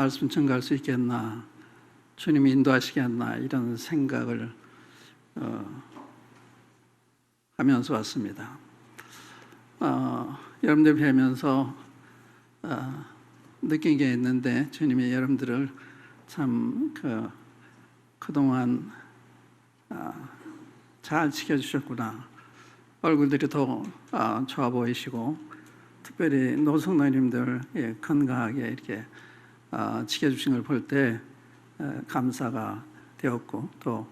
말씀 전가할 수 있겠나, 주님이 인도하시겠나 이런 생각을 하면서 왔습니다. 여러분들 뵈면서 느낀 게 있는데, 주님이 여러분들을 참 그동안 잘 지켜주셨구나. 얼굴들이 더 좋아 보이시고, 특별히 노숙노님들 건강하게 이렇게 지켜주신 걸 볼 때 감사가 되었고, 또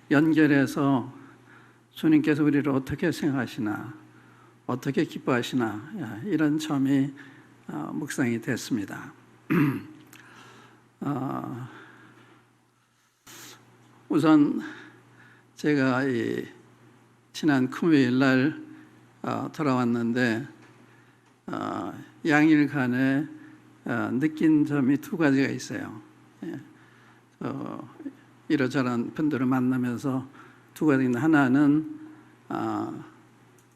연결해서 주님께서 우리를 어떻게 생각하시나, 어떻게 기뻐하시나, 이런 점이 묵상이 됐습니다. 우선 제가 지난 금요일 날 돌아왔는데, 양일간에 느낀 점이 두 가지가 있어요. 이러저런 분들을 만나면서 두 가지인데, 하나는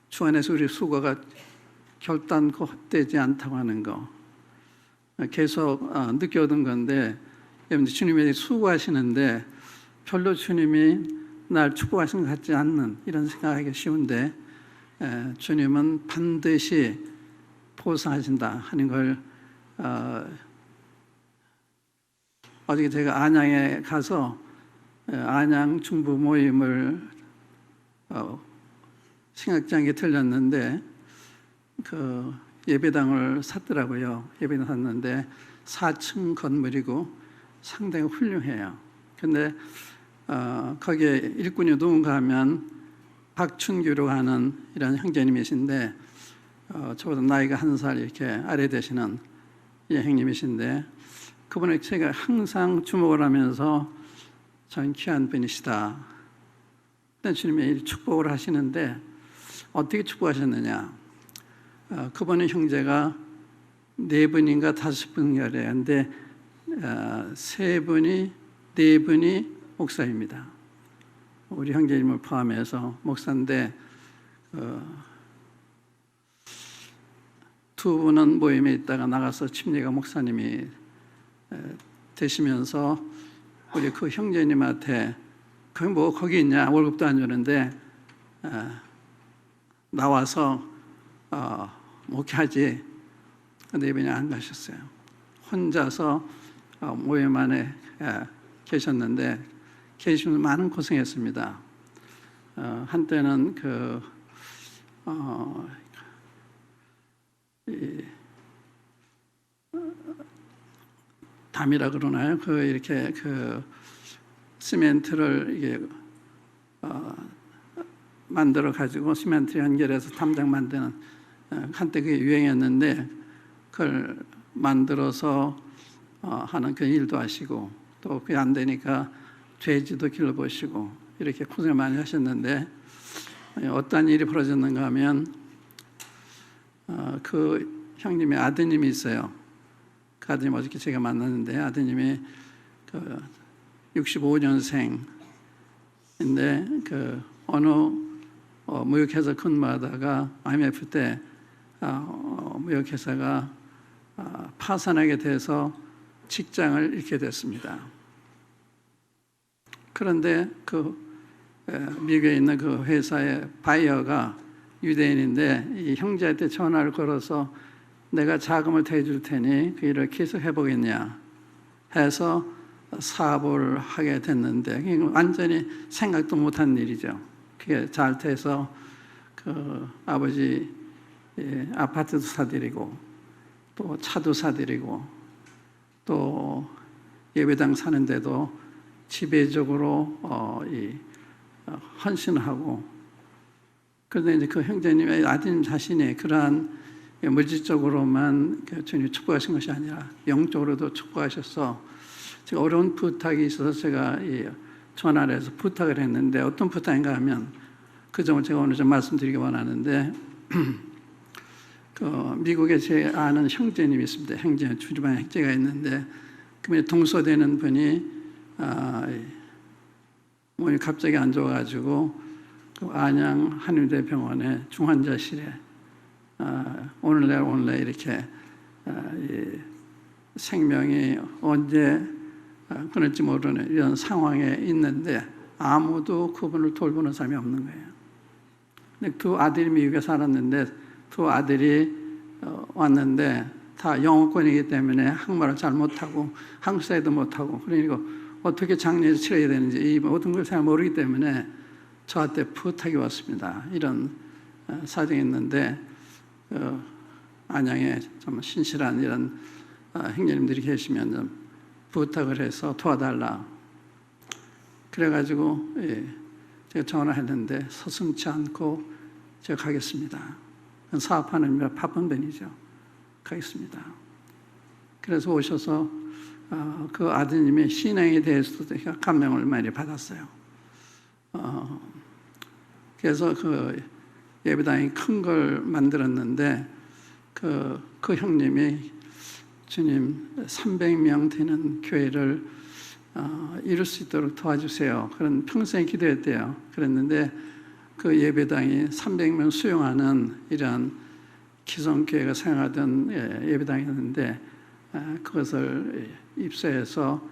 주 안에서 우리 수고가 결단코 헛되지 않다고 하는 거, 계속 느껴오던 건데, 여러분들 주님이 수고하시는데 별로 주님이 날 축복하신 것 같지 않는 이런 생각하기 쉬운데, 주님은 반드시 보상하신다 하는 걸 어저께 제가 안양에 가서 안양 중부 모임을 신학장에 들렸는데, 그 예배당을 샀더라고요. 예배당 샀는데 4층 건물이고 상당히 훌륭해요. 근데 거기에 일꾼이 누군가 하면 박춘규로 하는 이런 형제님이신데, 저보다 나이가 1살 이렇게 아래 되시는 형님이신데, 그분을 제가 항상 주목을 하면서 전 귀한 분이시다. 주님이 축복을 하시는데 어떻게 축복하셨느냐? 그분의 형제가 4분인가 5분이래요. 근데 3분이 4분이 목사입니다. 우리 형제님을 포함해서 목사인데, 2분은 모임에 있다가 나가서 침례가 목사님이 되시면서, 우리 그 형제님한테 거기 있냐, 월급도 안 주는데 나와서 목회하지. 근데 이번에 안 가셨어요. 혼자서 모임 안에 계셨는데, 계시면서 많은 고생했습니다. 한때는 담이라 그러나요? 이렇게 시멘트를 이게 만들어 가지고 시멘트 연결해서 담장 만드는, 한때 그게 유행했는데, 그걸 만들어서 하는 그 일도 하시고, 또 그게 안 되니까 돼지도 길러보시고, 이렇게 고생을 많이 하셨는데, 어떤 일이 벌어졌는가 하면, 그 형님의 아드님이 있어요. 그 아드님 어저께 제가 만났는데, 아드님이 65년생인데 어느 무역회사 근무하다가 IMF 때 무역회사가 파산하게 돼서 직장을 잃게 됐습니다. 그런데 미국에 있는 그 회사의 바이어가 유대인인데, 이 형제한테 전화를 걸어서 내가 자금을 대줄 테니 그 일을 계속 해보겠냐 해서 사업을 하게 됐는데, 완전히 생각도 못한 일이죠. 그게 잘 돼서 아버지 아파트도 사드리고, 또 차도 사드리고, 또 예배당 사는데도 지배적으로 헌신하고. 그런데 이제 그 형제님의 아드님 자신이 그러한 물질적으로만 주님이 축복하신 것이 아니라 영적으로도 축복하셔서, 제가 어려운 부탁이 있어서 제가 전화를 해서 부탁을 했는데, 어떤 부탁인가 하면 그 점을 제가 오늘 좀 말씀드리기 원하는데, 미국에 제 아는 형제님이 있습니다. 주주반 형제가 있는데, 그분이 동서되는 분이 몸이 갑자기 안 좋아가지고 안양 한의대병원의 중환자실에 오늘날 이렇게 생명이 언제 끊을지 모르는 이런 상황에 있는데 아무도 그분을 돌보는 사람이 없는 거예요. 근데 두 아들이 미국에 살았는데 두 아들이 왔는데 다 영어권이기 때문에 한국말을 잘 못하고 한국 사회도 못하고 그러니까 어떻게 장례를 치러야 되는지 이 모든 걸 잘 모르기 때문에 저한테 부탁이 왔습니다. 이런 사정이 있는데 안양에 좀 신실한 이런 형제님들이 계시면 좀 부탁을 해서 도와달라. 그래가지고 제가 전화를 했는데 서슴지 않고 제가 가겠습니다. 사업하는 의미로 바쁜 편이죠. 가겠습니다. 그래서 오셔서 그 아드님의 신앙에 대해서도 제가 감명을 많이 받았어요. 그래서 그 예배당이 큰 걸 만들었는데 그 형님이 주님 300명 되는 교회를 이룰 수 있도록 도와주세요. 그런 평생 기도했대요. 그랬는데 그 예배당이 300명 수용하는 이런 기성교회가 사용하던 예배당이었는데 그것을 입수해서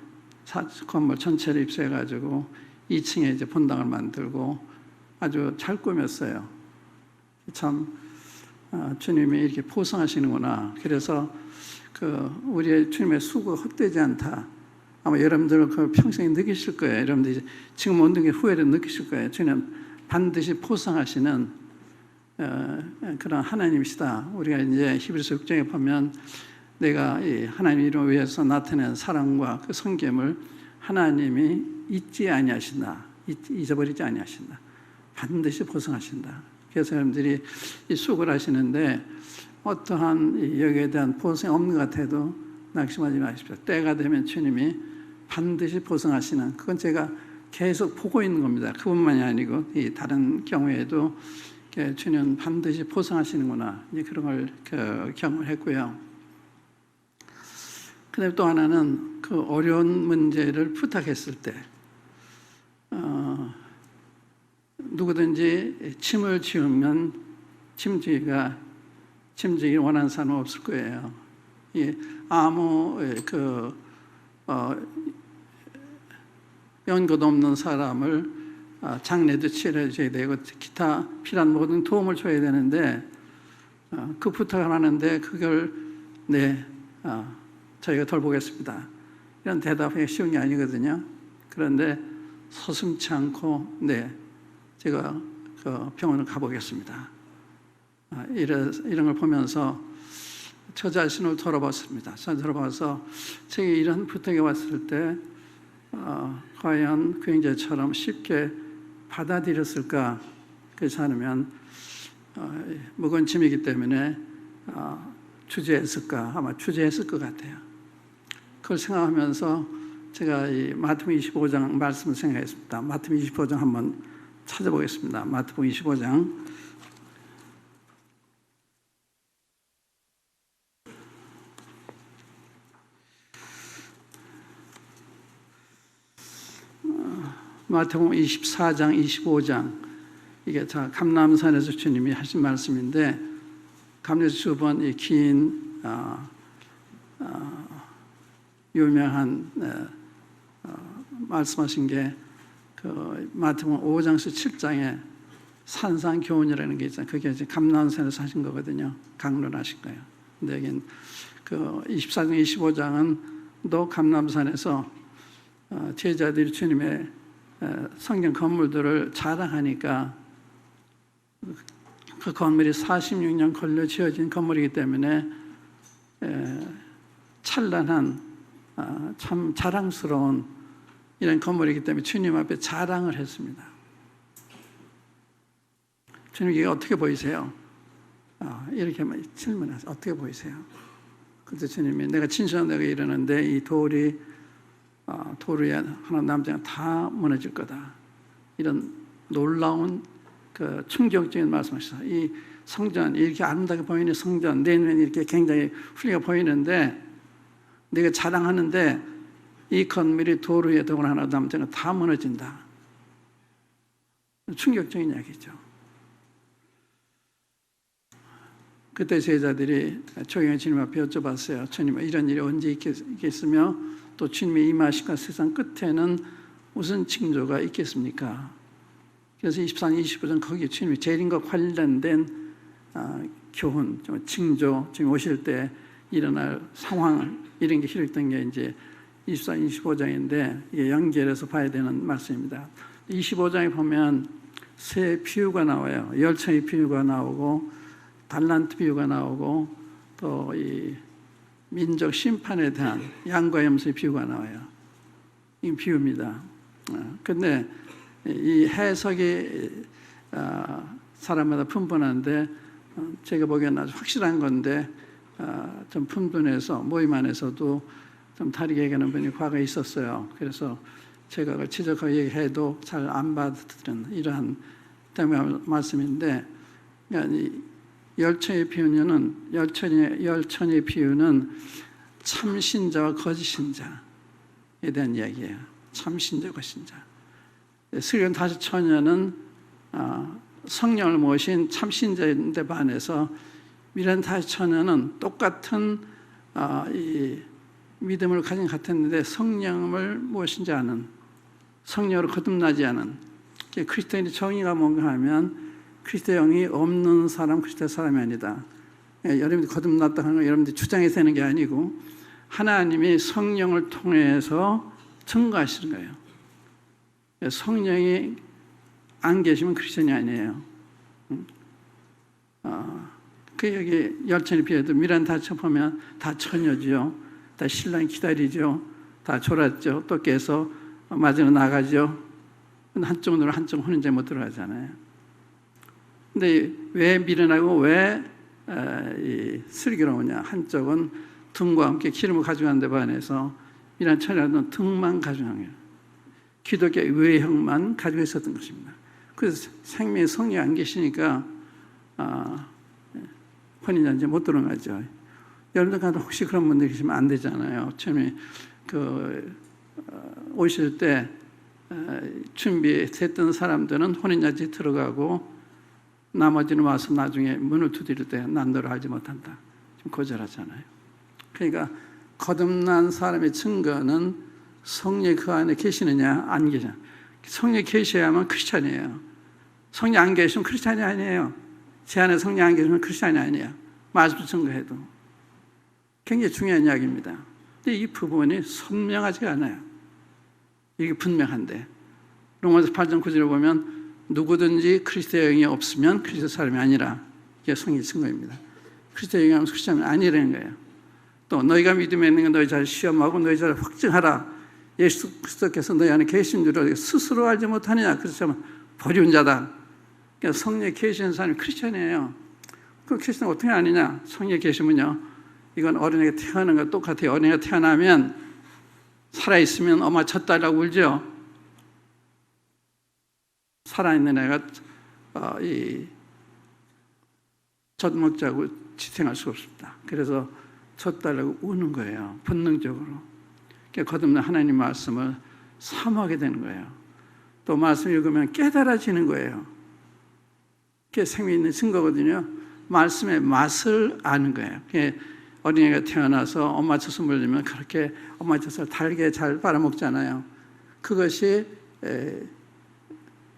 건물 전체를 입수해가지고 2층에 이제 본당을 만들고 아주 잘 꾸몄어요. 참 주님이 이렇게 포성하시는구나. 그래서 우리의 주님의 수고가 헛되지 않다. 아마 여러분들 그 평생에 느끼실 거예요. 여러분들이 지금 못 느끼는 후회를 느끼실 거예요. 주님 반드시 포성하시는 그런 하나님이시다. 우리가 이제 히브리서 6장에 보면 내가 이 하나님 이름을 위해서 나타낸 사랑과 그 섬김을 하나님이 잊지 아니하신다. 잊어버리지 아니하신다. 반드시 포성하신다. 그래서 여러분들이 이 수고를 하시는데 어떠한 여기에 대한 포성이 없는 것 같아도 낙심하지 마십시오. 때가 되면 주님이 반드시 포성하시는, 그건 제가 계속 보고 있는 겁니다. 그뿐만이 아니고 이 다른 경우에도 주님 반드시 포성하시는구나, 이제 그런 걸 경험을 했고요. 그다음에 또 하나는 그 어려운 문제를 부탁했을 때 누구든지 침을 지으면 침지기 원하는 사람은 없을 거예요. 아무 연고도 없는 사람을 장례도 치러줘야 되고 기타 필요한 모든 도움을 줘야 되는데 그 부탁을 하는데 그걸 저희가 돌보겠습니다. 이런 대답이 쉬운 게 아니거든요. 그런데 서슴지 않고 제가 그 병원을 가보겠습니다. 이런 걸 보면서 저 자신을 돌아봤습니다. 돌아봐서 제가 이런 부탁이 왔을 때 과연 그 형제처럼 쉽게 받아들였을까? 그렇지 않으면 무거운 짐이기 때문에 주저했을까? 아마 주저했을 것 같아요. 그걸 생각하면서 제가 이 마태복음 25장 말씀을 생각했습니다. 마태복음 25장 한번 찾아보겠습니다. 마태복음 25장 마태복음 24장, 25장, 이게 다 감람산에서 주님이 하신 말씀인데, 감람에서 두 번 이 긴 유명한 말씀하신 게 그 마태복음 5장에서 7장에 산상교훈이라는 게 있잖아요. 그게 이제 감람산에서 하신 거거든요. 강론하신 거예요. 근데 여긴 그 24장, 25장은 또 감람산에서 제자들이 주님의 성경 건물들을 자랑하니까 그 건물이 46년 걸려 지어진 건물이기 때문에 찬란한 참 자랑스러운 이런 건물이기 때문에 주님 앞에 자랑을 했습니다. 주님 이게 어떻게 보이세요? 이렇게 질문하세요. 어떻게 보이세요? 그때 주님이 내가 진실하다고 이러는데 이 돌이 위에 하나 남자가 다 무너질 거다. 이런 놀라운 그 충격적인 말씀하셨어요. 이 성전, 이렇게 아름답게 보이는 성전, 내 눈에 이렇게 굉장히 훌륭하게 보이는데 내가 자랑하는데 이 건물이 돌 위에 돌 하나 남자가 다 무너진다. 충격적인 이야기죠. 그때 제자들이 조용히 주님 앞에 여쭤봤어요. 주님, 이런 일이 언제 있겠으며 또 주님의 임하심과 세상 끝에는 무슨 징조가 있겠습니까? 그래서 24장, 25장 거기 주님이 재림과 관련된 교훈, 징조, 지금 오실 때 일어날 상황 이런 게 기록된 게 이제 24장, 25장인데 이게 연결해서 봐야 되는 말씀입니다. 25장에 보면 새 비유가 나와요. 열처의 비유가 나오고 달란트 비유가 나오고 또 이 민족 심판에 대한 양과 염소의 비유가 나와요. 이 비유입니다. 근데 이 해석이 사람마다 분분한데 제가 보기에는 아주 확실한 건데 좀 분분해서 모임 안에서도 좀 다르게 얘기하는 분이 과거에 있었어요. 그래서 제가 그걸 지적하게 얘기해도 잘 안 받아들이는 이러한 때문에 말씀인데, 열천의 비유는 열천의 비유는 참신자와 거짓신자에 대한 이야기예요. 참신자, 거짓신자. 스리온 다시 처녀는 성령을 모신 참신자인데 반해서 미란 다시 처녀는 똑같은 이 믿음을 가진 것 같았는데 성령을 모신 자 않은, 성령으로 거듭나지 않은, 그리스도인의 정의가 뭔가 하면 그리스도 영이 없는 사람 그리스도 사람이 아니다. 여러분들이 거듭났다 하는 건 여러분들이 주장해서 하는 게 아니고 하나님이 성령을 통해서 증거하시는 거예요. 성령이 안 계시면 크리스천이 아니에요. 그 여기 열천의 비유에도 미란 다 보면 다 처녀죠. 다 신랑이 기다리죠. 다 졸았죠. 또 깨서 맞으러 나가죠. 한쪽 눈으로 한쪽 혼인제 못 들어가잖아요. 근데 왜 미련하고 왜 슬기로우냐? 한쪽은 등과 함께 기름을 가져간 데 반해서 미란 처녀는 등만 가져간 거예요. 기독교의 외형만 가지고 있었던 것입니다. 그래서 생명의 성령이 안 계시니까 혼인잔치에 못 들어가죠. 여러분들 혹시 그런 분들 계시면 안 되잖아요. 처음에 오실 때 준비했던 사람들은 혼인잔치에 들어가고 나머지는 와서 나중에 문을 두드릴 때 난 너를 알지 못한다. 좀 거절하잖아요. 그러니까 거듭난 사람의 증거는 성령이 그 안에 계시느냐 안 계시느냐. 성령이 계셔야만 크리스찬이에요. 성령 안 계시면 크리스찬이 아니에요. 제 안에 성령 안 계시면 크리스찬이 아니에요. 말씀 증거해도. 굉장히 중요한 이야기입니다. 근데 이 부분이 선명하지가 않아요. 이게 분명한데 로마서 8장 9절을 보면 누구든지 그리스도의 영이 없으면 그리스도 사람이 아니라, 이게 성령의 증거입니다. 그리스도의 영이 없으면 크리스도는 아니라는 거예요. 또 너희가 믿음에 있는 건 너희 잘 시험하고 너희 잘 확증하라. 예수 그리스도께서 너희 안에 계신 줄을 스스로 알지 못하느냐. 그래서 버리운 자다. 그러니까 성령에 계시는 사람이 크리스천이에요. 그럼 크리스천 어떻게 아니냐? 성령에 계시면요, 이건 어린애가 태어나는 거 똑같아요. 어린애가 태어나면 살아있으면 엄마 젖달라고 울죠. 살아있는 애가 젖 먹자고 지탱할 수가 없습니다. 그래서 젖달라고 우는 거예요. 본능적으로. 그러니까 거듭난 하나님 말씀을 사모하게 되는 거예요. 또 말씀 읽으면 깨달아지는 거예요. 그게 생명 있는 증거거든요. 말씀의 맛을 아는 거예요. 어린이가 태어나서 엄마 젖을 물리면 그렇게 엄마 젖을 달게 잘 빨아먹잖아요. 그것이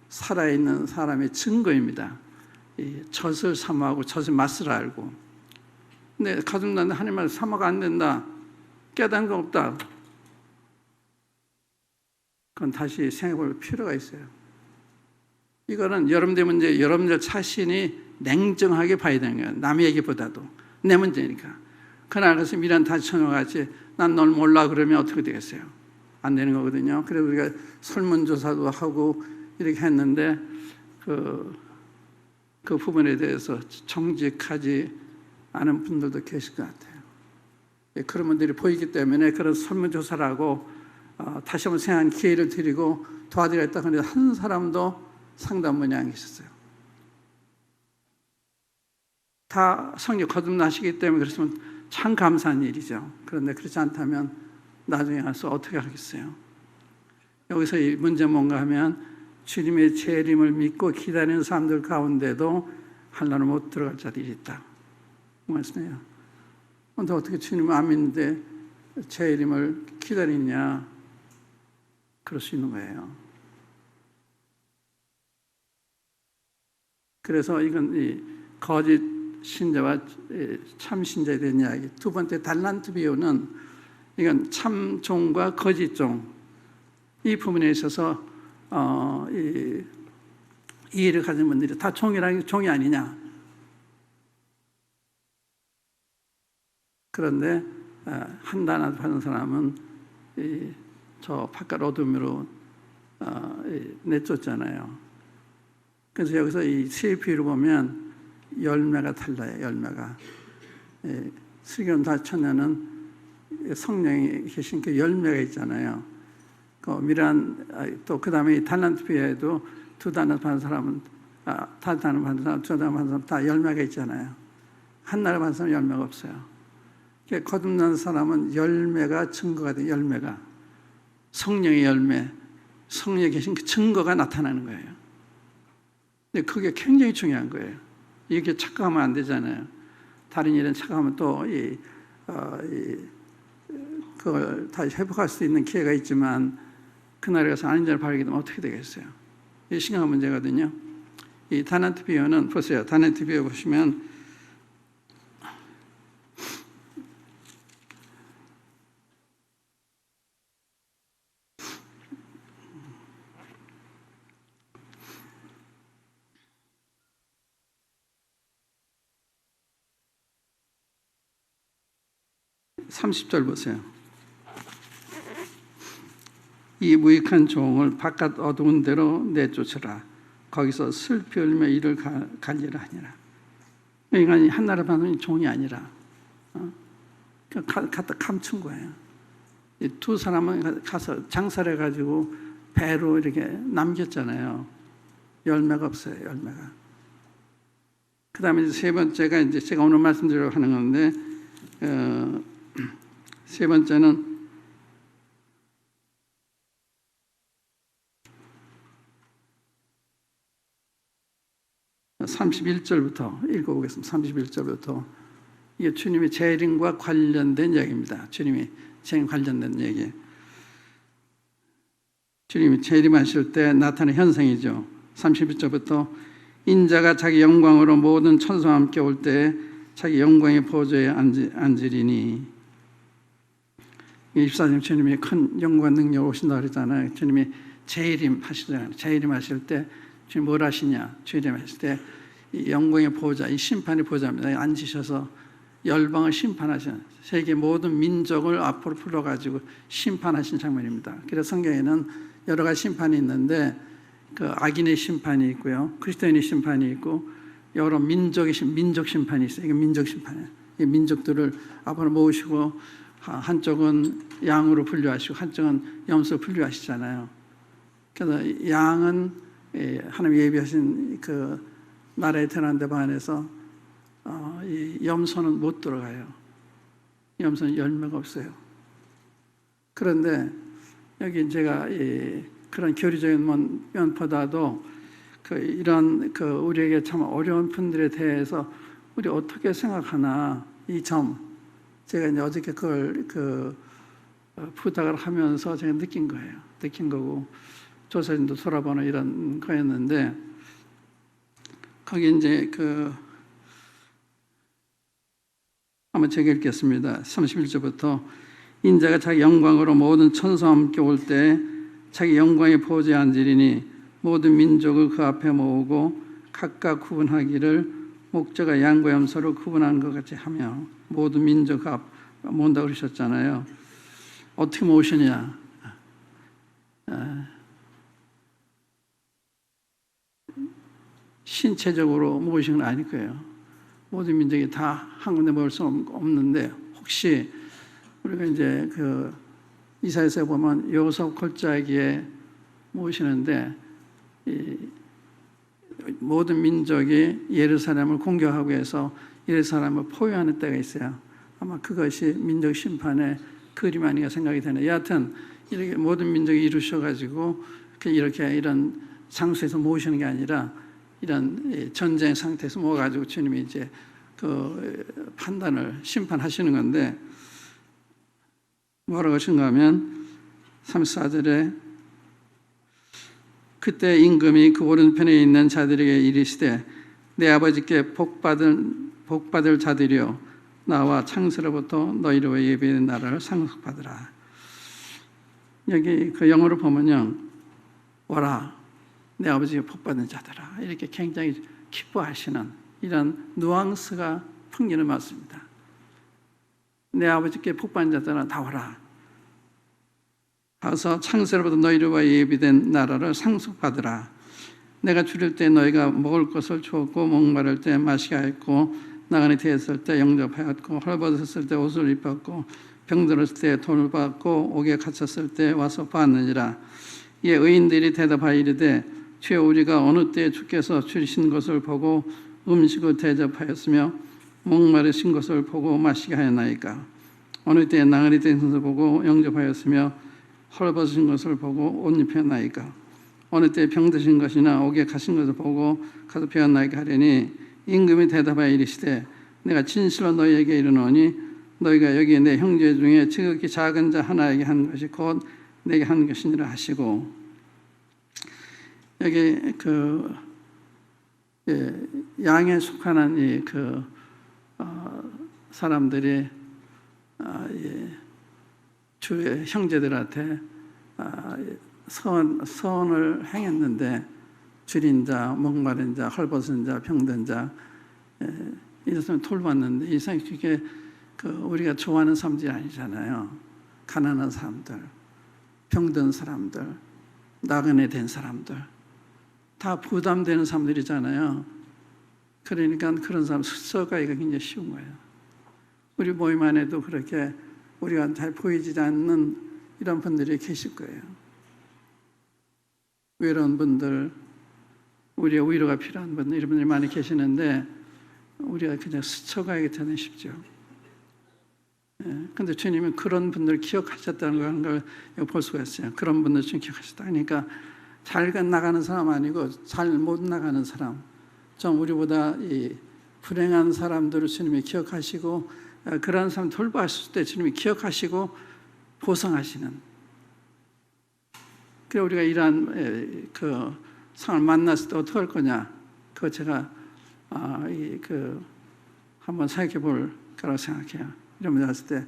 살아있는 사람의 증거입니다. 젖을 사모하고 젖의 맛을 알고. 근데 거듭난 하나님 말씀 사모가 안 된다, 깨닫는 거 없다, 그건 다시 생각해볼 필요가 있어요. 이거는 여러분들 문제, 여러분들 자신이 냉정하게 봐야 되는 거예요. 남의 얘기보다도 내 문제니까. 그날 가서 미란 다시 처녀같이 난 널 몰라 그러면 어떻게 되겠어요? 안 되는 거거든요. 그래서 우리가 설문조사도 하고 이렇게 했는데 그 부분에 대해서 정직하지 않은 분들도 계실 것 같아요. 그런 분들이 보이기 때문에 그런 설문조사를 하고 다시 한번 생각하는 기회를 드리고 도와드리겠다 하는데 한 사람도 상담원이 안 계셨어요. 다 성령 거듭나시기 때문에 그렇지만 참 감사한 일이죠. 그런데 그렇지 않다면 나중에 가서 어떻게 하겠어요? 여기서 이 문제 뭔가 하면 주님의 재림을 믿고 기다리는 사람들 가운데도 하나로 못 들어갈 자들이 있다. 말씀해요. 근데 어떻게 주님을 안 믿는데 재림을 기다리냐? 그럴 수 있는 거예요. 그래서 이건 이 거짓 신자와 참 신자에 대한 이야기. 두 번째 달란트 비유는 이건 참 종과 거짓 종, 이 부분에 있어서 이해를 가진 분들이 다 종이라는 게 종이 아니냐. 그런데 한 달란트 받은 사람은 저 바깥 어둠으로 내쫓잖아요. 그래서 여기서 이 세 비유를 보면 열매가 달라요. 열매가. 슬기로운 다처녀는 성령이 계신 그 열매가 있잖아요. 또 그 다음에 달란트 비유에도 두 달란트 받은 사람은 두 달란트 받은 사람 다 열매가 있잖아요. 한 날 받은 사람은 열매가 없어요. 거듭난 사람은 열매가 증거가 돼요. 열매가 성령의 열매, 성령에 계신 그 증거가 나타나는 거예요. 근데 그게 굉장히 중요한 거예요. 이게 착각하면 안 되잖아요. 다른 일은 착각하면 또 그걸 다시 회복할 수 있는 기회가 있지만 그날에 가서 아닌 자를 바라게 되면 어떻게 되겠어요? 이게 심각한 문제거든요. 이 달란트 비유는 보세요. 달란트 비유 보시면 30절 보세요. 이 무익한 종을 바깥 어두운 데로 내쫓으라. 거기서 슬피 울며 이를 갈리라 하니라. 인간이 한나라 받은 종이 아니라 갖다 감춘 거예요. 이 두 사람은 가서 장사를 해가지고 배로 이렇게 남겼잖아요. 열매가 없어요. 열매가. 그 다음에 세 번째가 이제 제가 오늘 말씀드리려고 하는 건데 세 번째는 31절부터 읽어보겠습니다. 31절부터 이게 주님의 재림과 관련된 얘기입니다. 주님이 재림 관련된 얘기. 주님이 재림하실 때 나타나는 현상이죠. 31절부터 인자가 자기 영광으로 모든 천사와 함께 올 때 자기 영광의 보좌에 앉으리니. 24절 주님이 큰 영광 능력 오신다 그러잖아요. 주님이 재림하시잖아요. 재림하실 때 주님 뭘 하시냐? 재림하실 때 이 영광의 보좌, 이 심판의 보좌입니다. 앉으셔서 열방을 심판하시는, 세계 모든 민족을 앞으로 불러가지고 심판하신 장면입니다. 그래서 성경에는 여러 가지 심판이 있는데 그 악인의 심판이 있고요, 그리스도인의 심판이 있고 여러 민족 심판이 있어요. 이게 민족 심판이에요. 이 민족들을 앞으로 모으시고 한쪽은 양으로 분류하시고 한쪽은 염소로 분류하시잖아요. 그래서 양은 하나님 예비하신 그 나라에 태어난 데 반해서 이 염소는 못 들어가요. 염소는 열매가 없어요. 그런데 여기 제가 그런 교리적인 면보다도 이런 우리에게 참 어려운 분들에 대해서 우리 어떻게 생각하나 이 점 제가 이제 어저께 그걸 부탁을 하면서 제가 느낀 거예요. 느낀 거고 조사진도 돌아보는 이런 거였는데 거기 이제 한번 제가 읽겠습니다. 31절부터 인자가 자기 영광으로 모든 천사와 함께 올 때 자기 영광의 보좌에 앉으리니 모든 민족을 그 앞에 모으고 각각 구분하기를 목자가 양과 염소로 구분한 것 같이 하며 모든 민족 그 앞 모은다고 그러셨잖아요. 어떻게 모으시냐? 신체적으로 모으시는 건 아닐 거예요. 모든 민족이 다 한 군데 모을 수 없는데 혹시 우리가 이제 이사야서에 보면 요셉 골짜기에 모으시는데 모든 민족이 예루살렘을 공격하고 해서 예루살렘을 포위하는 때가 있어요. 아마 그것이 민족 심판의 그림 아닌가 생각이 되네요. 여하튼 이렇게 모든 민족이 이루셔가지고 이렇게 이런 장소에서 모으시는 게 아니라 이런 전쟁 상태에서 모아가지고 주님이 이제 그 판단을 심판하시는 건데 뭐라고 하신가 하면 34절에 그때 임금이 그 오른편에 있는 자들에게 이르시되 내 아버지께 복받을 자들이여 나와 창세로부터 너희를 위해 예비된 나라를 상속받으라. 여기 그 영어로 보면요, 와라 내 아버지께 복받은 자들아, 이렇게 굉장히 기뻐하시는 이런 누앙스가 풍기는 말씀입니다. 내 아버지께 복받은 자들아 다 와라. 가서 창세로부터 너희를 위해 예비된 나라를 상속받으라. 내가 줄일 때 너희가 먹을 것을 주었고 목마를 때 마시게 하였고 나그네 되었을 때 영접하였고 헐벗었을 때 옷을 입었고 병들었을 때 돈을 받고 옥에 갇혔을 때 와서 보았느니라. 이에 의인들이 대답하여 이르되 주여 우리가 어느 때에 주께서 줄이신 것을 보고 음식을 대접하였으며 목마르신 것을 보고 마시게 하였나이까. 어느 때에 나그네 된 것을 보고 영접하였으며 헐벗으신 것을 보고 옷 입혔나이까. 어느 때에 병드신 것이나 옥에 가신 것을 보고 가서 배웠나이까 하려니 임금이 대답하여 이르시되 내가 진실로 너희에게 이르노니 너희가 여기 내 형제 중에 지극히 작은 자 하나에게 한 것이 곧 내게 한 것이니라 하시고, 여기 그 양에 속하는 이 사람들이 주의 형제들한테 서원을 행했는데 줄인 자, 목마른 자, 헐벗은 자, 병든 자 이랬으면 돌봤는데 이상하게 그게 우리가 좋아하는 사람들이 아니잖아요. 가난한 사람들, 병든 사람들, 나그네 된 사람들 다 부담되는 사람들이잖아요. 그러니까 그런 사람 스쳐가기가 굉장히 쉬운 거예요. 우리 모임 안에도 그렇게 우리가 잘 보이지 않는 이런 분들이 계실 거예요. 외로운 분들, 우리의 위로가 필요한 분들, 이런 분들이 많이 계시는데 우리가 그냥 스쳐가기 때문에 쉽죠. 그런데 주님은 그런 분들 기억하셨다는 걸 볼 수가 있어요. 그런 분들 좀 기억하셨다. 그러니까 잘 나가는 사람 아니고 잘 못 나가는 사람, 좀 우리보다 이 불행한 사람들을 주님이 기억하시고 그런 사람 돌보았을 때 주님이 기억하시고 보상하시는. 그래 우리가 이러한 그 상을 만났을 때 어떻게 할 거냐? 그거 제가 한번 생각해 볼 거라고 생각해요. 이런 분 왔을 때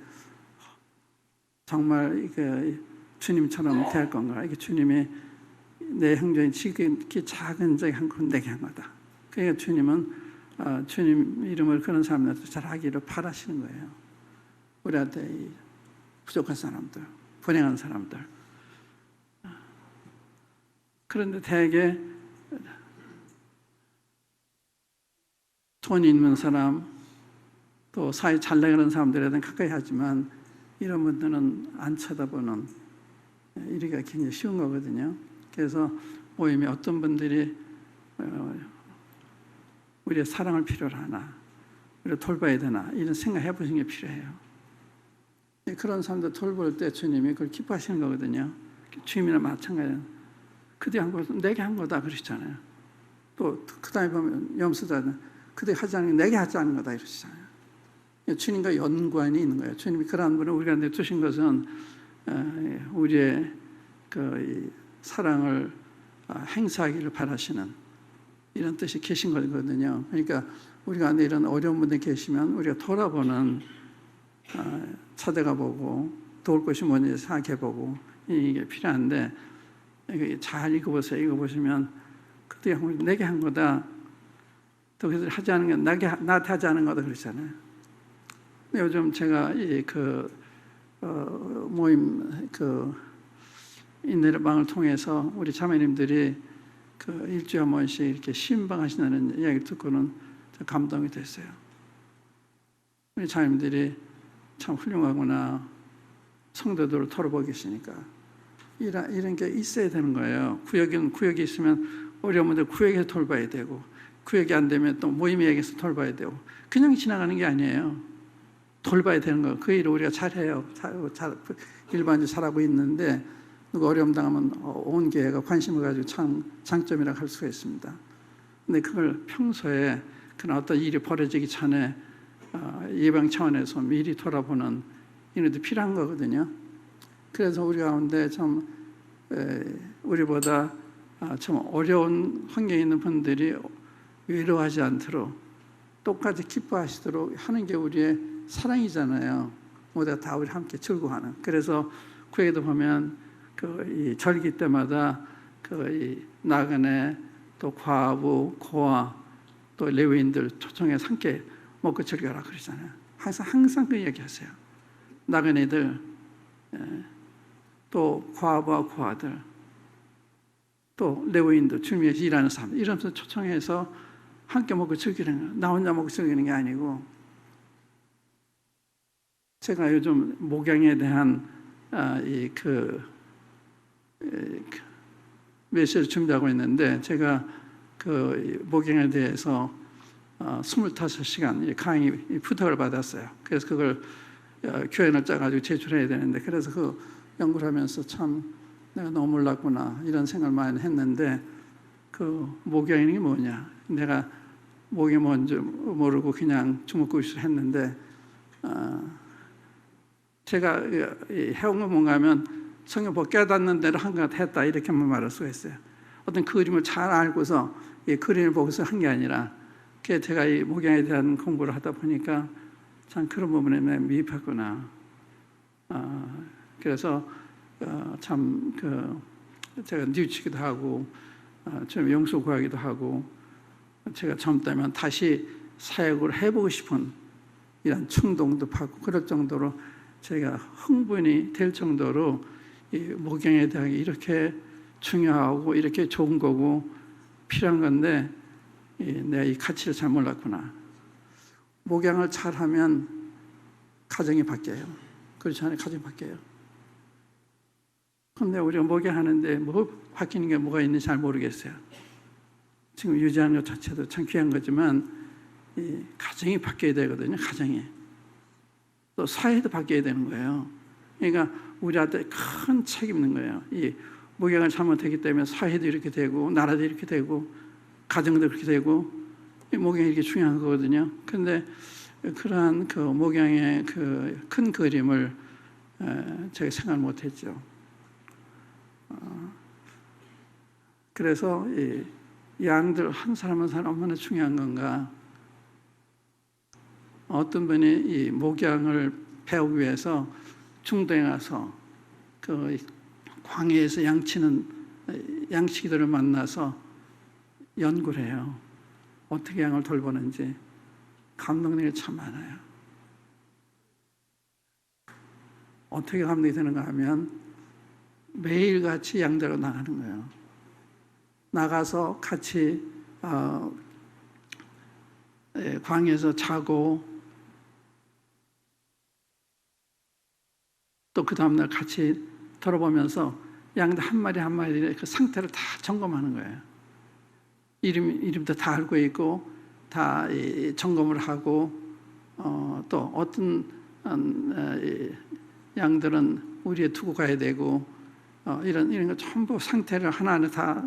정말 이게 주님처럼 될 건가? 이게 주님이 내 형제인 지극히 작은 자의 한 건 내게 한 거다. 그러니까 주님은 주님 이름을 그런 사람들한테 잘하기를 바라시는 거예요. 우리한테 이 부족한 사람들, 불행한 사람들. 그런데 대개 돈 있는 사람, 또 사회 잘 나가는 사람들에는 가까이 하지만 이런 분들은 안 쳐다보는, 이리가 굉장히 쉬운 거거든요. 그래서 모임에 어떤 분들이 우리의 사랑을 필요로 하나, 우리를 돌봐야 되나, 이런 생각 해보시는 게 필요해요. 그런 사람들 돌볼 때 주님이 그걸 기뻐하시는 거거든요. 주님이나 마찬가지예요. 그대 한 거, 내게 한 거다 그러시잖아요. 또 그 다음에 보면 염소자는 그대 하지 않은 게 내게 하지 않은 거다 이러시잖아요. 주님과 연관이 있는 거예요. 주님이 그러한 분을 우리가 내두신 것은 우리의 그 사랑을 행사하기를 바라시는 이런 뜻이 계신 거거든요. 그러니까 우리가 안에 이런 어려운 분들 계시면 우리가 돌아보는, 찾아가 보고 도울 것이 뭔지 생각해 보고 이게 필요한데, 잘 읽어보세요. 읽어보시면 그때 내게 한 거다. 또 그래서 하지 않은 게 나한테 하지 않은 거다 그러잖아요. 요즘 제가 모임 인내방을 통해서 우리 자매님들이 일주일에 한 번씩 이렇게 신방하신다는 이야기를 듣고는 감동이 됐어요. 우리 자매님들이 참 훌륭하구나. 성도들을 털어보고 계시니까 이런 게 있어야 되는 거예요. 구역이 있으면 어려운 분들 구역에서 돌봐야 되고, 구역이 안 되면 또 모임에게서 돌봐야 되고, 그냥 지나가는 게 아니에요. 돌봐야 되는 거. 그 일을 우리가 잘해요. 일반적으로 잘하고 있는데 누가 어려움 당하면 온 교회가 관심을 가지고 참 장점이라고 할 수가 있습니다. 근데 그걸 평소에 그런 어떤 일이 벌어지기 전에 예방 차원에서 미리 돌아보는 이런 것도 필요한 거거든요. 그래서 우리 가운데 참 우리보다 참 어려운 환경에 있는 분들이 외로워하지 않도록 똑같이 기뻐하시도록 하는 게 우리의 사랑이잖아요. 모두가 다 우리 함께 즐거워하는. 그래서 구약에도 보면 이 절기 때마다 이 나그네 또 과부 고아 또 레위인들 초청해서 함께 먹고 즐겨라 그러잖아요. 항상 그 이야기하세요. 나그네들 또 과부와 고아들 또 레위인들 주님 위해서 일하는 사람들 이러면서 초청해서 함께 먹고 즐기는 거예요. 나 혼자 먹고 즐기는 게 아니고 제가 요즘 목양에 대한 메시지를 준비하고 있는데 제가 그 목양에 대해서 25시간 강의 부탁을 받았어요. 그래서 그걸 교연을 짜가지고 제출해야 되는데 그래서 그 연구를 하면서 참 내가 너무 몰랐구나 이런 생각을 많이 했는데 그 목양이 뭐냐 내가 목이 뭔지 모르고 그냥 주먹구이를 했는데 제가 해온 건 뭔가 하면 성경 보 깨닫는 대로 한 것 했다 이렇게만 말할 수가 있어요. 어떤 그림을 잘 알고서 이 그림을 보고서 한 게 아니라 제가 이 목양에 대한 공부를 하다 보니까 참 그런 부분에 미흡했구나. 그래서 참 제가 뉘우치기도 하고 좀 용서 구하기도 하고 제가 젊다면 다시 사역을 해보고 싶은 이런 충동도 받고 그럴 정도로 제가 흥분이 될 정도로 이 목양에 대한 게 이렇게 중요하고 이렇게 좋은 거고 필요한 건데 내가 이 가치를 잘 몰랐구나. 목양을 잘하면 가정이 바뀌어요. 그렇지 않아요? 가정이 바뀌어요. 그런데 우리가 목양하는데 뭐 바뀌는 게 뭐가 있는지 잘 모르겠어요. 지금 유지하는 것 자체도 참 귀한 거지만 이 가정이 바뀌어야 되거든요. 가정이. 또 사회도 바뀌어야 되는 거예요. 그러니까 우리한테 큰 책임 있는 거예요. 이 목양을 잘못했기 때문에 사회도 이렇게 되고 나라도 이렇게 되고 가정도 그렇게 되고 이 목양이 이렇게 중요한 거거든요. 그런데 그러한 그 목양의 그 큰 그림을 제가 생각 못했죠. 그래서 이 양들 한 사람 한 사람 얼마나 중요한 건가. 어떤 분이 이 목양을 배우기 위해서 중동에 가서 그 광야에서 양치기들을 만나서 연구를 해요. 어떻게 양을 돌보는지 감동이 참 많아요. 어떻게 감동이 되는가 하면 매일같이 양들로 나가는 거예요. 나가서 같이 광야에서 자고 또 그 다음날 같이 돌아보면서 양들 한 마리 한 마리 그 상태를 다 점검하는 거예요. 이름도 다 알고 있고 다 점검을 하고 또 어떤 양들은 우리에 두고 가야 되고 이런 거 전부 상태를 하나하나 다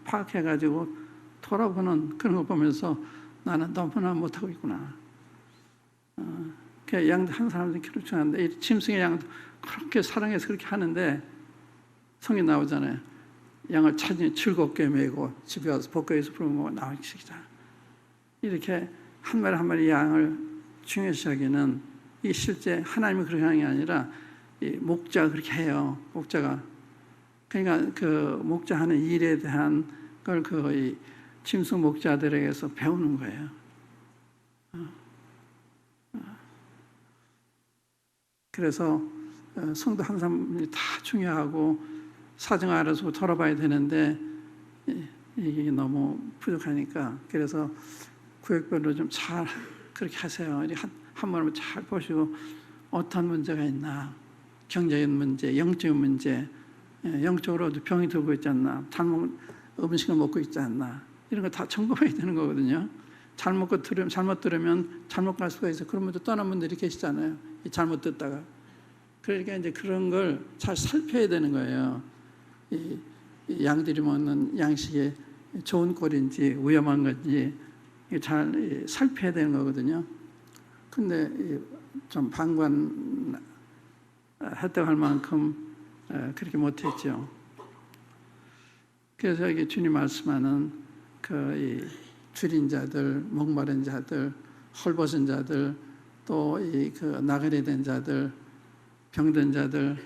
파악해가지고 돌아보는 그런 거 보면서 나는 너무나 못하고 있구나. 그 양들 한 사람들이 그렇지 않은데 이 짐승의 양도 그렇게 사랑해서 그렇게 하는데 성이 나오잖아요. 양을 찾으니 즐겁게 메고 집에 와서 볶아서 풀어먹고 나오시잖아요. 이렇게 한 마리 한 마리 양을 중요시하기는 이 실제 하나님이 그렇게 하는 게 아니라 이 목자가 그렇게 해요. 목자가 그러니까 그 목자하는 일에 대한 걸 그 짐승 목자들에게서 배우는 거예요. 그래서 성도 한 사람이 다 중요하고 사정 알아서 돌아봐야 되는데 이게 너무 부족하니까 그래서 구역별로 좀 잘 그렇게 하세요. 한 번만 잘 보시고 어떤 문제가 있나, 경제적인 문제, 영적인 문제, 영적으로도 병이 들고 있지 않나, 잘못 음식을 먹고 있지 않나 이런 거 다 점검해야 되는 거거든요. 잘못 들으면 잘못 갈 수가 있어. 그런 분들 떠난 분들이 계시잖아요. 잘못 듣다가. 그러니까 이제 그런 걸 잘 살펴야 되는 거예요. 이 양들이 먹는 양식이 좋은 꼴인지 위험한 건지 잘 살펴야 되는 거거든요. 근데 좀 방관했다고 할 만큼 그렇게 못했죠. 그래서 이게 주님 말씀하는 그 줄인 자들, 목마른 자들, 헐벗은 자들, 또 그 나그네 된 자들, 병든 자들,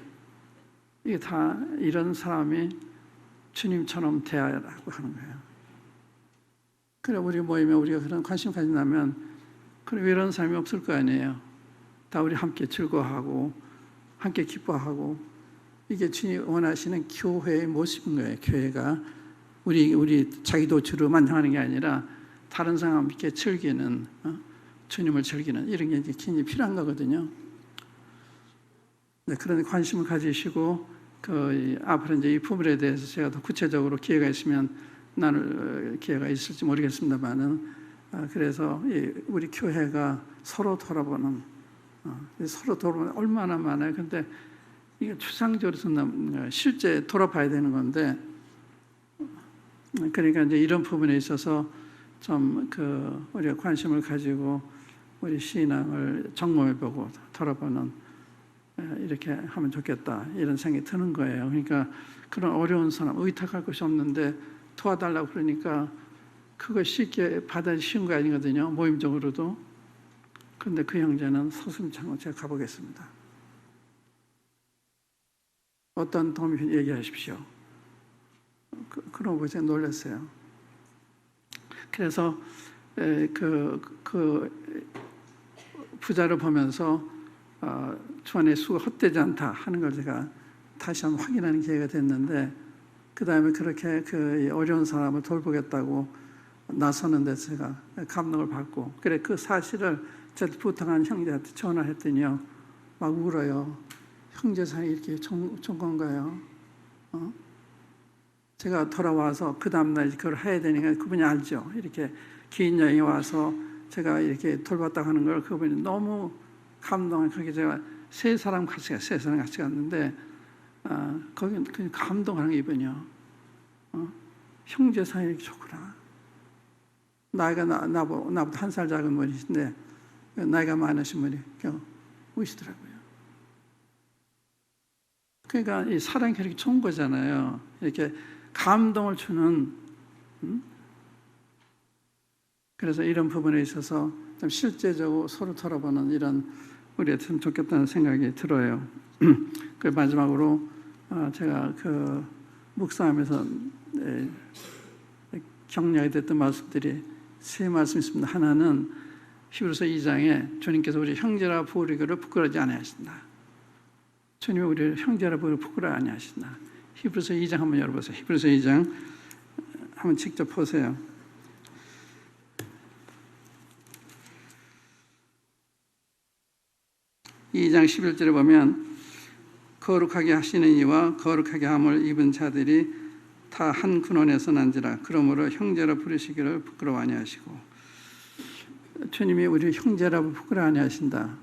이게 다 이런 사람이 주님처럼 되어라고 하는 거예요. 그래 우리 모임에 우리가 그런 관심 가진다면 그럼 이런 사람이 없을 거 아니에요. 다 우리 함께 즐거워하고 함께 기뻐하고 이게 주님 원하시는 교회의 모습인 거예요. 교회가 우리 자기도 주로 만족하는 게 아니라 다른 사람과 함께 즐기는 주님을 즐기는 이런 게 이제 굉장히 필요한 거거든요. 네, 그런 관심을 가지시고 앞으로 이제 이 부분에 대해서 제가 더 구체적으로 기회가 있으면 나눌 기회가 있을지 모르겠습니다만은 그래서 우리 교회가 서로 돌아보는 얼마나 많아요. 근데 이게 추상적으로 실제 돌아봐야 되는 건데 그러니까 이제 이런 부분에 있어서 좀 우리가 관심을 가지고 우리 신앙을 점검해보고 돌아보는 이렇게 하면 좋겠다 이런 생각이 드는 거예요. 그러니까 그런 어려운 사람 의탁할 것이 없는데 도와달라고 그러니까 그거 쉽게 받아들이기 쉬운 거 아니거든요. 모임적으로도. 그런데 그 형제는 서슴찮고 제가 가보겠습니다. 어떤 도움이 얘기하십시오. 그러고 제가 놀랐어요. 그래서 그 부자를 보면서 주안의 수가 헛되지 않다 하는 걸 제가 다시 한번 확인하는 기회가 됐는데 그 다음에 그렇게 그 어려운 사람을 돌보겠다고 나서는데 제가 감동을 받고 그래 그 사실을 제가 부탁한 형제한테 전화를 했더니요 막 울어요. 형제 사이 이렇게 좋은 건가요? 제가 돌아와서 그 다음날 그걸 해야 되니까 그분이 알죠. 이렇게 긴 여행에 와서 제가 이렇게 돌봤다고 하는 걸 그분이 너무 감동을 그렇게 제가 세 사람 같이 갔는데 거기 감동하는 이분이요. 형제 사이 이렇게 좋구나. 나이가 나보다 한 살 작은 분이신데 나이가 많으신 분이 우시더라고요. 그러니까 이 사랑이 그렇게 좋은 거잖아요. 이렇게 감동을 주는 그래서 이런 부분에 있어서 좀 실제적으로 서로 돌아보는 이런 우리가 참 좋겠다는 생각이 들어요. 그 마지막으로 제가 그 묵상하면서 격려해 됐던 말씀들이 세 말씀 있습니다. 하나는 히브리서 2장에 주님께서 우리 형제라 부르기를 부끄러워하지 아니하신다. 주님이 우리를 형제라 부르기를 부끄러워 아니하신다. 히브리서 2장 한번 열어보세요. 히브리서 2장 한번 직접 보세요. 2장 11절에 보면 거룩하게 하시는 이와 거룩하게 함을 입은 자들이 다 한 근원에서 난지라. 그러므로 형제라 부르시기를 부끄러워 아니하시고. 주님이 우리 형제라고 부끄러워 아니하신다.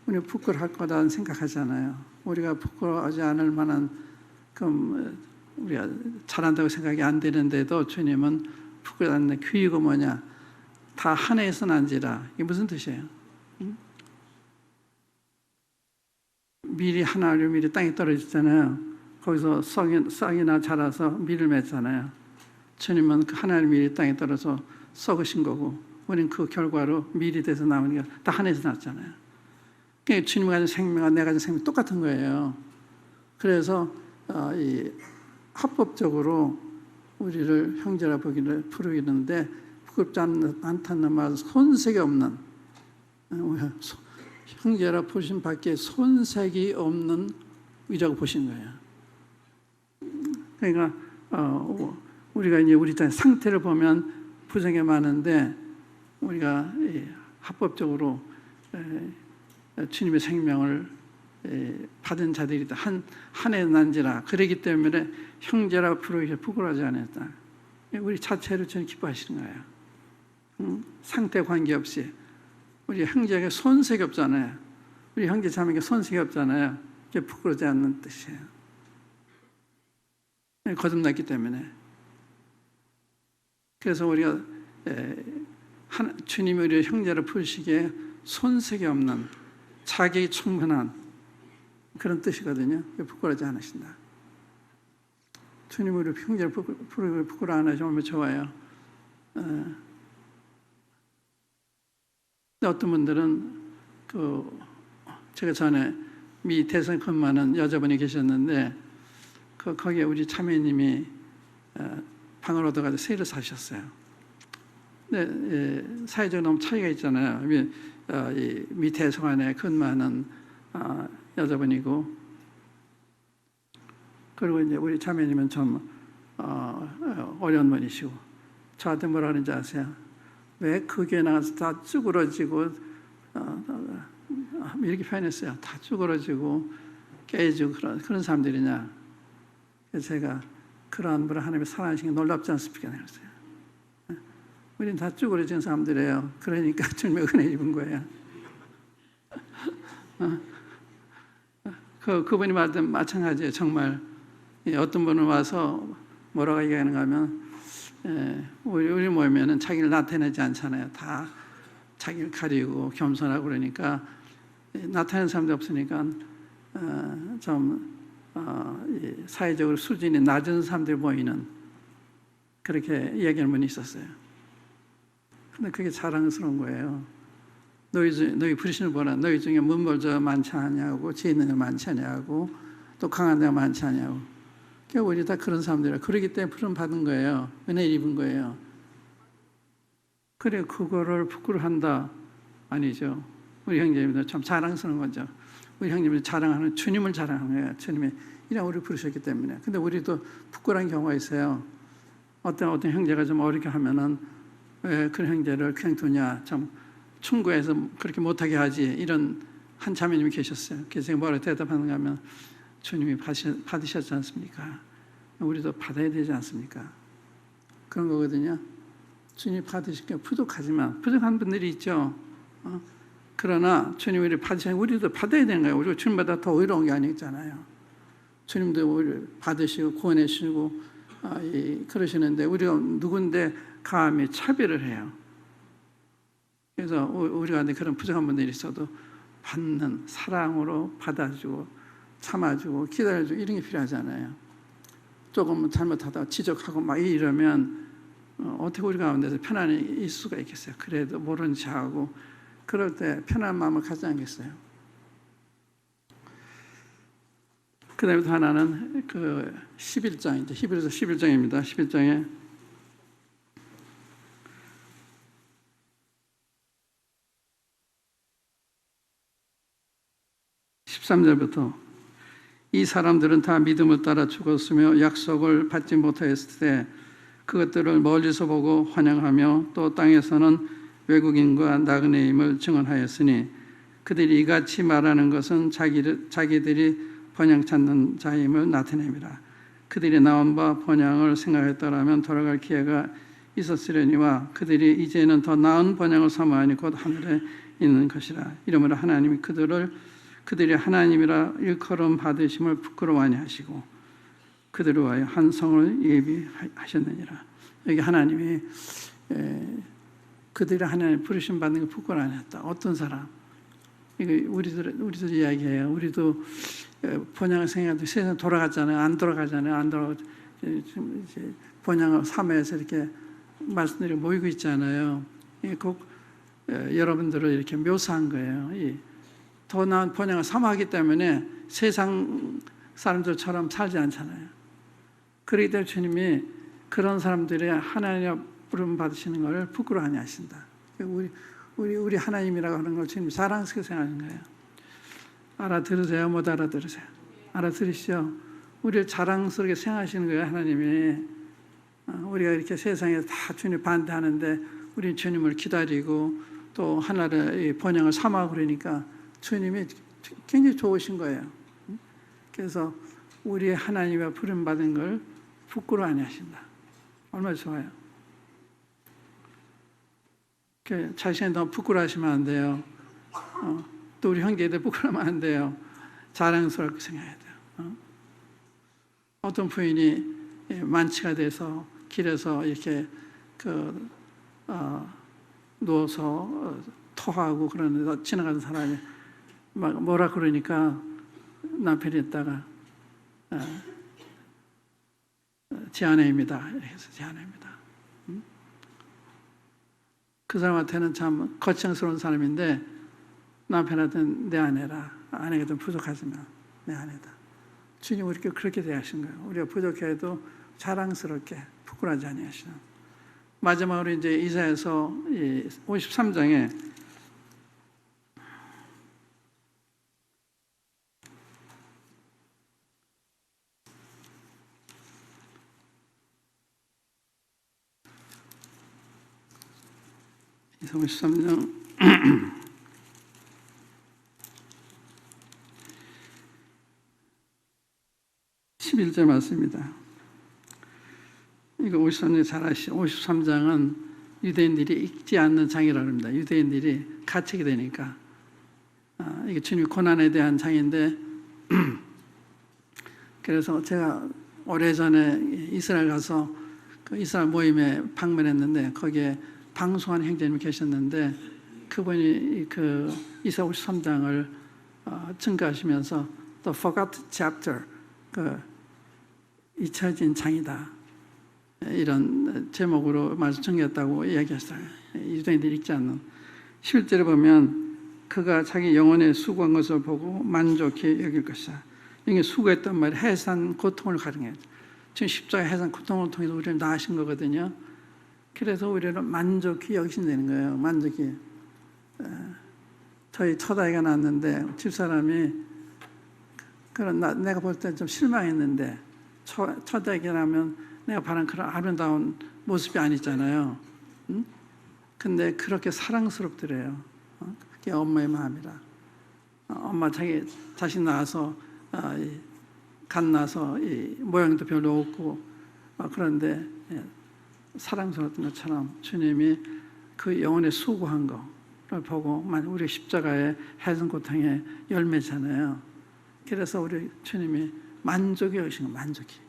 우리 부끄러워할 거다는 생각하잖아요. 우리가 부끄러워하지 않을 만한 우리가 잘한다고 생각이 안 되는데도 주님은 부끄러워 않는 그 이유가 뭐냐? 다 하나에서 난지라. 이게 무슨 뜻이에요? 밀이 하나로 밀이 땅에 떨어졌잖아요. 거기서 싹이나 자라서 밀을 맺잖아요. 주님은 그 하나의 밀이 땅에 떨어져 썩으신 거고 우리는 그 결과로 밀이 돼서 나오니까 다 하나에서 났잖아요. 그러니까 주님 가진 생명과 내가 가진 생명이 똑같은 거예요. 그래서 이 합법적으로 우리를 형제라 부르기는데 부끄럽지 않다는 말은 손색이 없는 형제라 부르신 밖에 손색이 없는 이라고 보신 거예요. 그러니까 우리가 이제 우리 상태를 보면 부정이 많은데 우리가 합법적으로 주님의 생명을 받은 자들이다. 한 해 난지라. 그러기 때문에 형제라 부르기 부끄러워하지 않았다. 우리 자체를 저는 기뻐하시는 거예요. 상태 관계없이. 우리 형제에게 손색이 없잖아요. 우리 형제 자매에게 손색이 없잖아요. 이게 부끄러워하지 않는 뜻이에요. 거듭났기 때문에. 그래서 우리가 주님이 우리 형제를 부르시기에 손색이 없는 자격이 충분한 그런 뜻이거든요. 부끄러워하지 않으신다. 주님이 우리 형제를 부끄러워 안 하시면 얼마나 좋아요. 근데 어떤 분들은 제가 전에 미 대선 근무하는 여자분이 계셨는데 거기에 우리 참여님이 방을 얻어가지고 새를 사셨어요. 근데 사회적으로 너무 차이가 있잖아요. 이 미 대선관에 근무하는 여자분이고, 그리고 이제 우리 참여님은 좀 어려운 분이시고, 저한테 뭐라 그러는지 아세요? 왜 그 교회 나가서 다 쭈그러지고 이렇게 표현했어요. 다 쭈그러지고 깨지고 그런 사람들이냐. 그래서 제가 그러한 분을 하나님이 사랑하시는 게 놀랍지 않습니까? 그랬어요. 우리는 다 쭈그러진 사람들이에요. 그러니까 주님의 은혜 입은 거예요. 그분이 말든 마찬가지예요. 정말 어떤 분은 와서 뭐라고 얘기하는가 하면 우리 모이면은 자기를 나타내지 않잖아요. 다 자기를 가리고 겸손하고 그러니까 나타내는 사람도 없으니까 좀 사회적으로 수준이 낮은 사람들이 모이는 그렇게 이야기하는 분이 있었어요. 근데 그게 자랑스러운 거예요. 너희 부르시는 분아 너희 중에 문벌자 많지 않냐고, 지혜 있는 자 많지 않냐고, 또 강한 자가 많지 않냐고. 그러니까 우리 다 그런 사람들이라 그러기 때문에 부름 받은 거예요. 은혜 입은 거예요. 그래 그거를 부끄러워한다 아니죠. 우리 형제님들 참 자랑스러운 거죠. 우리 형님이 자랑하는 주님을 자랑하는 거예요. 주님이 이랑 우리 부르셨기 때문에. 근데 우리도 부끄러운 경우가 있어요. 어떤 형제가 좀 어렵게 하면은 왜 그런 형제를 그냥 두냐, 참 충고해서 그렇게 못하게 하지, 이런 한 자매님이 계셨어요. 그래서 제가 뭐라고 대답하는가 하면 주님이 받으셨지 않습니까? 우리도 받아야 되지 않습니까? 그런 거거든요. 주님이 받으시니까 부족한 분들이 있죠. 그러나 주님이 우리 받으시니까 우리도 받아야 되는 거예요. 우리가 주님보다 더 의로운 게 아니잖아요. 주님도 우리를 받으시고 구원해 주시고 그러시는데 우리가 누군데 감히 차별을 해요. 그래서 우리가 그런 부족한 분들이 있어도 받는 사랑으로 받아주고 참아주고 기다려주고 이런 게 필요하잖아요. 조금 잘못하다가 지적하고 막 이러면 어떻게 우리 가운데서 편안히 있을 수가 있겠어요. 그래도 모른 척하고 그럴 때 편안한 마음을 갖지 않겠어요. 그 다음에 또 하나는 그 11장이죠. 히브리서 11장입니다. 11장에 13절부터 이 사람들은 다 믿음을 따라 죽었으며 약속을 받지 못하였을 때 그것들을 멀리서 보고 환영하며 또 땅에서는 외국인과 나그네임을 증언하였으니 그들이 이같이 말하는 것은 자기들이 번영 찾는 자임을 나타냅니다. 그들이 나온 바 번영을 생각했더라면 돌아갈 기회가 있었으려니와 그들이 이제는 더 나은 번영을 사모하니 곧 하늘에 있는 것이라. 이러므로 하나님이 그들이 하나님이라 일컬음 받으심을 부끄러워하니 하시고 그들을 위하여 한 성을 예비하셨느니라. 여기 하나님이 그들이 하나님 부르심 받는 걸 부끄러워하니 했다. 어떤 사람? 이거 우리도 이야기해요. 우리도 번영을 생각해도 세상 돌아갔잖아요. 안 돌아가고 이제 번영을 삼아서 이렇게 말씀들이 모이고 있잖아요. 꼭 여러분들을 이렇게 묘사한 거예요. 더 나은 번영을 삼아하기 때문에 세상 사람들처럼 살지 않잖아요. 그렇기 때문에 주님이 그런 사람들의 하나님의 부름 받으시는 것을 부끄러워하니 하신다. 우리 하나님이라고 하는 걸 주님이 자랑스럽게 생각하는 거예요. 알아들으세요? 못 알아들으세요? 알아들으시죠? 우리를 자랑스럽게 생각하시는 거예요. 하나님이. 우리가 이렇게 세상에 다 주님 반대하는데 우리 주님을 기다리고 또 하나의 번영을 삼아 그러니까 주님이 굉장히 좋으신 거예요. 그래서 우리 하나님의 부름 받은 걸 부끄러워하니 하신다. 얼마나 좋아요. 자신이 너무 부끄러워하시면 안 돼요. 또 우리 형제들 부끄러우면 안 돼요. 자랑스럽게 생각해야 돼요. 어떤 부인이 만취가 돼서 길에서 이렇게 누워서 토하고 그러는데 지나가는 사람이 막 뭐라 그러니까 남편이 있다가 제 아내입니다. 이렇게 해서 제 아내입니다. 그 사람한테는 참 거창스러운 사람인데 남편한테는 내 아내라. 아내가 좀 부족하지만 내 아내다. 주님 우리께 그렇게 대하신 거예요. 우리가 부족해도 자랑스럽게 부끄러워하지 아니하시는. 마지막으로 이제 이사야서 53장에 이사야 53장 11절 말씀입니다. 이거 53장 잘 아시죠? 53장은 유대인들이 읽지 않는 장이라고 합니다. 유대인들이 가책이 되니까. 이게 주님의 고난에 대한 장인데 그래서 제가 오래전에 이스라엘 가서 그 이스라엘 모임에 방문했는데 거기에 방송한 형제님이 계셨는데 그분이 그 이사야 53장을 증거하시면서 The Forgotten Chapter, 그 잊혀진 장이다, 이런 제목으로 말씀 전개했다고 이야기했어요. 유대인들이 읽지 않는. 실제로 보면 그가 자기 영혼에 수고한 것을 보고 만족히 여길 것이다. 이게 수고했단 말이 해산 고통을 가정해요. 지금 십자가 해산 고통을 통해서 우리를 낳으신 거거든요. 그래서 우리를 만족히 여기신다는 거예요. 만족히. 저희 첫아이가 낳았는데 집사람이 내가 볼 때 좀 실망했는데 첫아이라면 내가 바란 그런 아름다운 모습이 아니잖아요. 응? 근데 그렇게 사랑스럽더래요. 그게 엄마의 마음이라. 엄마 자기 자식 낳아서 갓 나서 모양도 별로 없고 그런데 사랑스러웠던 것처럼 주님이 그 영혼에 수고한 거를 보고 우리 십자가의 해산 고통의 열매잖아요. 그래서 우리 주님이 만족이 여기신 거, 만족이.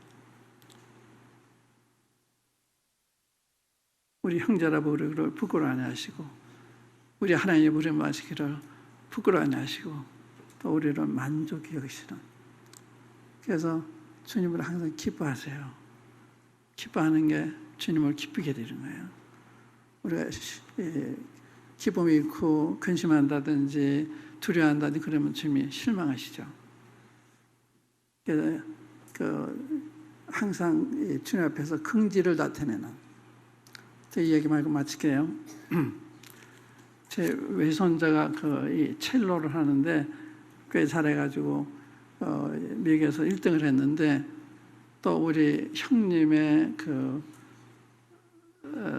우리 형제라고 우리를 부끄러워 안 하시고 우리 하나님의 우리 마시기를 부끄러워 안 하시고 또 우리를 만족히 여기시는. 그래서 주님을 항상 기뻐하세요. 기뻐하는 게 주님을 기쁘게 되는 거예요. 우리가 기쁨이 있고 근심한다든지 두려워한다든지 그러면 주님이 실망하시죠. 그래서 항상 주님 앞에서 긍지를 나타내는. 이 얘기 말고 마칠게요. 제 외손자가 이 첼로를 하는데 꽤 잘해가지고 미국에서 1등을 했는데 또 우리 형님의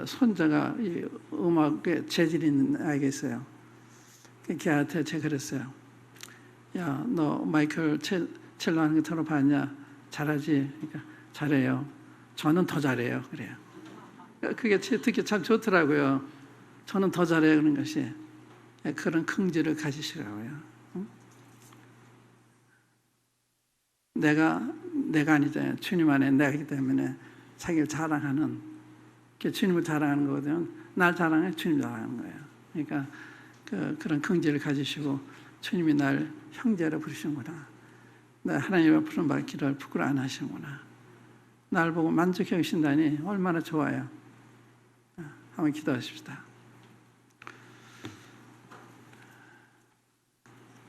손자가 이 음악에 재질이 있는 아이가 있어요. 걔한테 제가 그랬어요. 야, 너 마이클 첼로 하는 거 들어봤냐? 잘하지? 그러니까 잘해요. 저는 더 잘해요. 그래요. 그게 듣기 참 좋더라고요. 저는 더 잘해요. 그런 것이. 그런 긍지를 가지시라고요. 내가 아니잖아요. 주님 안에 내가이기 때문에 자기를 자랑하는, 주님을 자랑하는 거거든요. 날 자랑해, 주님 자랑하는 거예요. 그러니까 그런 긍지를 가지시고 주님이 날 형제라 부르시는구나. 나 하나님의 부름 받기를 부끄러워 안 하시는구나. 날 보고 만족해 하신다니 얼마나 좋아요. 한번 기도하십시다.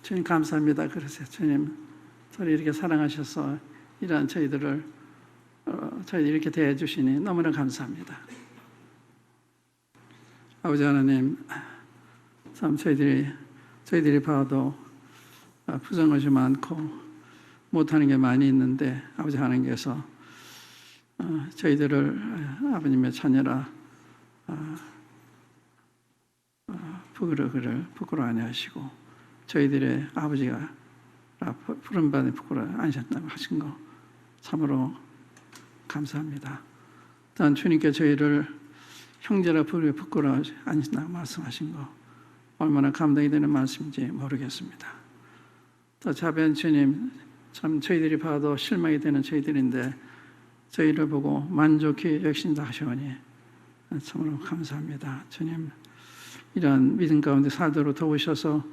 주님 감사합니다. 그러세요. 주님, 저를 이렇게 사랑하셔서 이러한 저희들을 이렇게 대해 주시니 너무나 감사합니다. 아버지 하나님, 참 저희들이 봐도 부정것이 많고 못하는 게 많이 있는데 아버지 하나님께서 저희들을 아버님의 자녀라 부끄러워 안 하시고 저희들의 아버지가 부름받은 부끄러워 안셨다고 하신 거 참으로 감사합니다. 또한 주님께 저희를 형제라 부끄러워 안신다고 말씀하신 거 얼마나 감동이 되는 말씀인지 모르겠습니다. 또 자비한 주님, 참 저희들이 봐도 실망이 되는 저희들인데 저희를 보고 만족히 여기신다 하시오니 참으로 감사합니다. 주님, 이런 믿음 가운데 살도록 도우셔서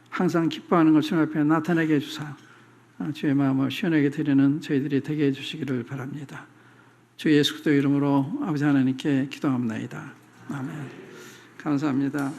항상 기뻐하는 걸 주님 앞에 나타내게 해주사 주의 마음을 시원하게 드리는 저희들이 되게 해주시기를 바랍니다. 주 예수 그리스도 이름으로 아버지 하나님께 기도합나이다. 아멘. 감사합니다.